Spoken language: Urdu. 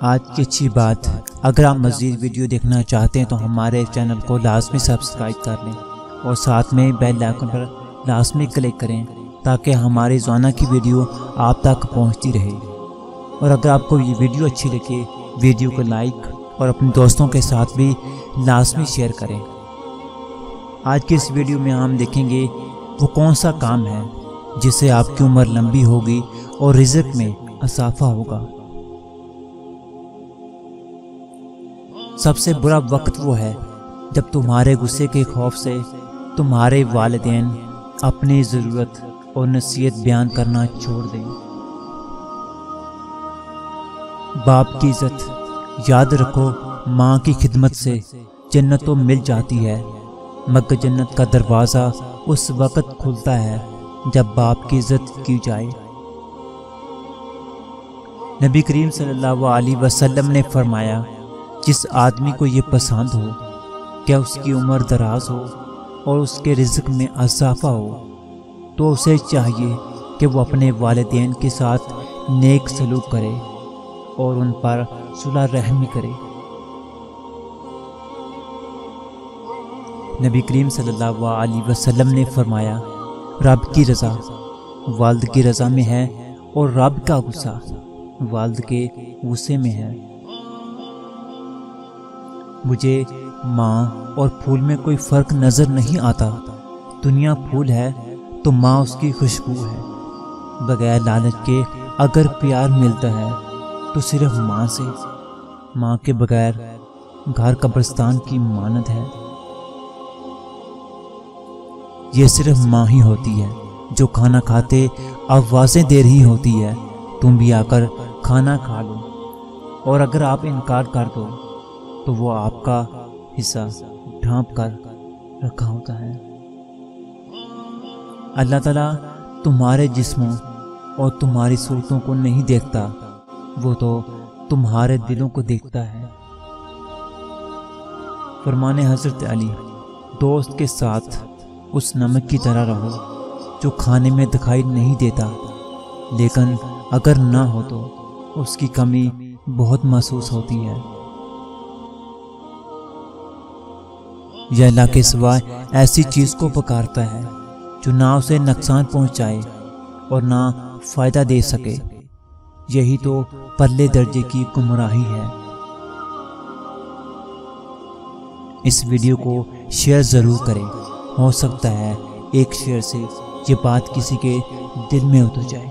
آج کی اچھی بات، اگر آپ مزید ویڈیو دیکھنا چاہتے ہیں تو ہمارے چینل کو لازمی سبسکرائب کر لیں اور ساتھ میں بیل آئیکن پر لازمی کلک کریں تاکہ ہماری روزانہ کی ویڈیو آپ تک پہنچتی رہے۔ اور اگر آپ کو یہ ویڈیو اچھی لگے، ویڈیو کو لائک اور اپنے دوستوں کے ساتھ بھی لازمی شیئر کریں۔ آج کی اس ویڈیو میں ہم دیکھیں گے وہ کون سا کام ہے جس سے آپ کی عمر لمبی ہوگی اور رزق میں اضافہ ہوگا۔ سب سے برا وقت وہ ہے جب تمہارے غصے کے خوف سے تمہارے والدین اپنی ضرورت اور نصیحت بیان کرنا چھوڑ دیں۔ باپ کی عزت یاد رکھو، ماں کی خدمت سے جنت تو مل جاتی ہے، مگر جنت کا دروازہ اس وقت کھلتا ہے جب باپ کی عزت کی جائے۔ نبی کریم صلی اللہ علیہ وسلم نے فرمایا، جس آدمی کو یہ پسند ہو کہ اس کی عمر دراز ہو اور اس کے رزق میں اضافہ ہو تو اسے چاہیے کہ وہ اپنے والدین کے ساتھ نیک سلوک کرے اور ان پر صلح رحمی کرے۔ نبی کریم صلی اللہ علیہ وسلم نے فرمایا، رب کی رضا والد کی رضا میں ہے اور رب کا غصہ والد کے غصے میں ہے۔ مجھے ماں اور پھول میں کوئی فرق نظر نہیں آتا۔ دنیا پھول ہے تو ماں اس کی خوشبو ہے۔ بغیر لالچ کے اگر پیار ملتا ہے تو صرف ماں سے۔ ماں کے بغیر گھر قبرستان کی مانند ہے۔ یہ صرف ماں ہی ہوتی ہے جو کھانا کھاتے آوازیں دے رہی ہوتی ہے، تم بھی آ کر کھانا کھا لو، اور اگر آپ انکار کر دو تو وہ آپ کا حصہ ڈھانپ کر رکھا ہوتا ہے۔ اللہ تعالیٰ تمہارے جسموں اور تمہاری صورتوں کو نہیں دیکھتا، وہ تو تمہارے دلوں کو دیکھتا ہے۔ فرمان حضرت علی، دوست کے ساتھ اس نمک کی طرح رہو جو کھانے میں دکھائی نہیں دیتا لیکن اگر نہ ہو تو اس کی کمی بہت محسوس ہوتی ہے۔ یہ اللہ کے سوا ایسی چیز کو پکارتا ہے جو نہ اسے نقصان پہنچائے اور نہ فائدہ دے سکے۔ یہی تو پرلے درجے کی گمراہی ہے۔ اس ویڈیو کو شیئر ضرور کریں، ہو سکتا ہے ایک شیئر سے یہ بات کسی کے دل میں اتر جائے۔